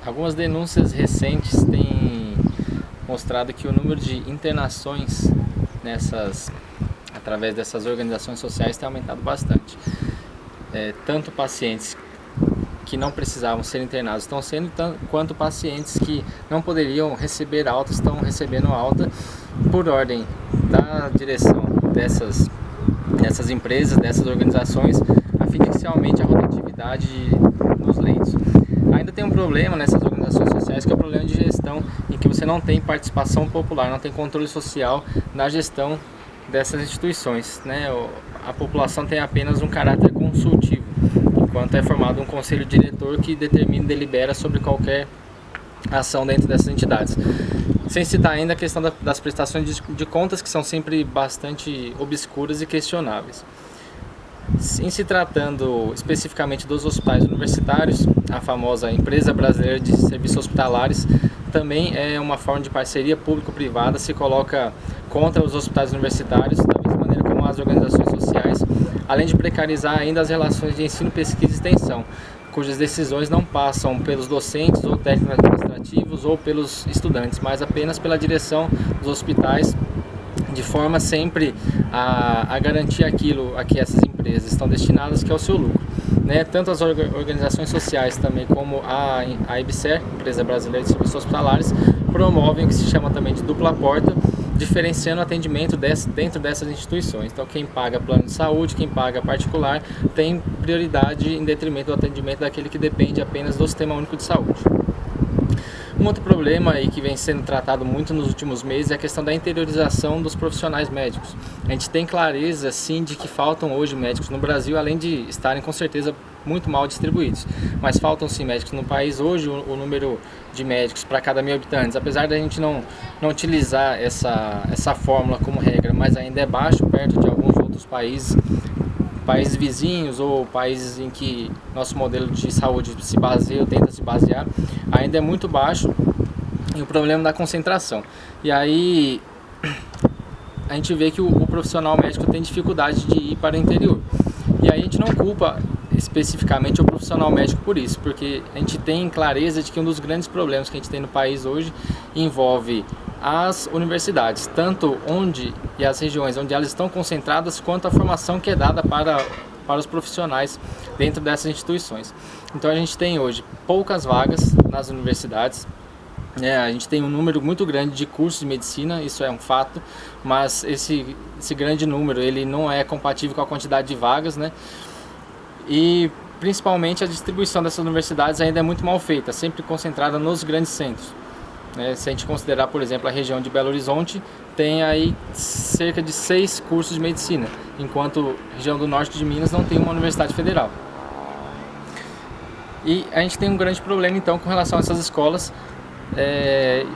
Algumas denúncias recentes têm mostrado que o número de internações através dessas organizações sociais tem aumentado bastante. Tanto pacientes que não precisavam ser internados estão sendo, quanto pacientes que não poderiam receber alta estão recebendo alta por ordem da direção dessas empresas, dessas organizações, a fim de que se aumente a rotatividade nos leitos. Ainda tem um problema nessas organizações sociais, que é o problema de gestão, em que você não tem participação popular, não tem controle social na gestão dessas instituições, né? A população tem apenas um caráter consultivo, enquanto é formado um conselho diretor que determina e delibera sobre qualquer ação dentro dessas entidades. Sem citar ainda a questão das prestações de contas, que são sempre bastante obscuras e questionáveis. Em se tratando especificamente dos hospitais universitários, a famosa Empresa Brasileira de Serviços Hospitalares também é uma forma de parceria público-privada, se coloca contra os hospitais universitários, da mesma maneira como as organizações sociais, além de precarizar ainda as relações de ensino, pesquisa e extensão, cujas decisões não passam pelos docentes ou técnicos administrativos ou pelos estudantes, mas apenas pela direção dos hospitais, de forma sempre a garantir aquilo a que essas empresas estão destinadas, que é o seu lucro. Tanto as organizações sociais também como a IBSER, Empresa Brasileira de Serviços Hospitalares, promovem o que se chama também de dupla porta, diferenciando o atendimento dentro dessas instituições. Então, quem paga plano de saúde, quem paga particular, tem prioridade em detrimento do atendimento daquele que depende apenas do Sistema Único de Saúde. Um outro problema aí que vem sendo tratado muito nos últimos meses é a questão da interiorização dos profissionais médicos. A gente tem clareza, sim, de que faltam hoje médicos no Brasil, além de estarem com certeza muito mal distribuídos. Mas faltam sim médicos no país. Hoje o número de médicos para cada 1.000 habitantes, apesar da gente não utilizar essa fórmula como regra, mas ainda é baixo, perto de alguns outros países vizinhos ou países em que nosso modelo de saúde se baseia ou tenta se basear, ainda é muito baixo, e o problema da concentração. E aí a gente vê que o profissional médico tem dificuldade de ir para o interior. E aí a gente não culpa especificamente o profissional médico por isso, porque a gente tem clareza de que um dos grandes problemas que a gente tem no país hoje envolve as universidades, tanto onde e as regiões onde elas estão concentradas, quanto a formação que é dada para os profissionais dentro dessas instituições. Então a gente tem hoje poucas vagas nas universidades, a gente tem um número muito grande de cursos de medicina, isso é um fato, mas esse grande número ele não é compatível com a quantidade de vagas, E principalmente a distribuição dessas universidades ainda é muito mal feita, sempre concentrada nos grandes centros. Se a gente considerar, por exemplo, a região de Belo Horizonte, tem aí cerca de 6 cursos de medicina, enquanto a região do norte de Minas não tem uma universidade federal. E a gente tem um grande problema então com relação a essas escolas,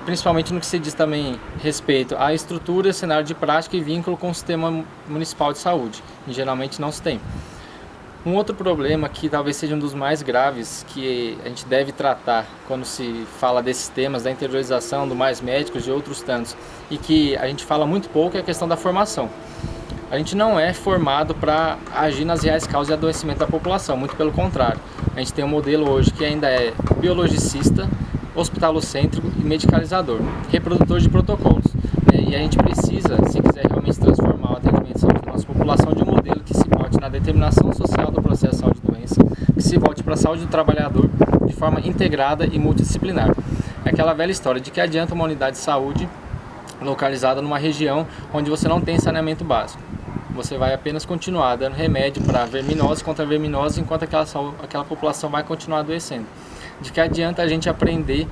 principalmente no que se diz também respeito à estrutura, cenário de prática e vínculo com o sistema municipal de saúde, e geralmente não se tem. Um outro problema que talvez seja um dos mais graves que a gente deve tratar quando se fala desses temas da interiorização, do mais médicos e outros tantos, e que a gente fala muito pouco, é a questão da formação. A gente não é formado para agir nas reais causas de adoecimento da população, muito pelo contrário. A gente tem um modelo hoje que ainda é biologicista, hospitalocêntrico e medicalizador, reprodutor de protocolos. E a gente precisa, se quiser realmente transformar o atendimento de saúde da nossa população, de um modelo que se volte na determinação social do processo de saúde e doença, que se volte para a saúde do trabalhador de forma integrada e multidisciplinar. É aquela velha história de que adianta uma unidade de saúde localizada numa região onde você não tem saneamento básico. Você vai apenas continuar dando remédio para verminose contra verminose, enquanto aquela população vai continuar adoecendo. De que adianta a gente aprender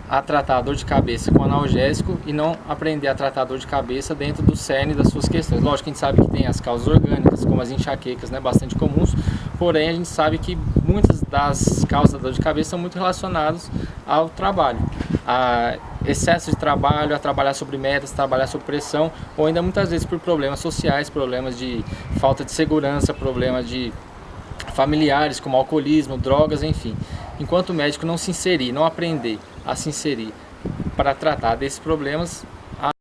a tratar a dor de cabeça com analgésico e não aprender a tratar a dor de cabeça dentro do cerne das suas questões. Lógico que a gente sabe que tem as causas orgânicas, como as enxaquecas, bastante comuns, porém a gente sabe que muitas das causas da dor de cabeça são muito relacionadas ao trabalho, a excesso de trabalho, a trabalhar sobre metas, trabalhar sob pressão, ou ainda muitas vezes por problemas sociais, problemas de falta de segurança, problemas de familiares como alcoolismo, drogas, enfim. Enquanto o médico não se inserir, não aprender a se inserir para tratar desses problemas,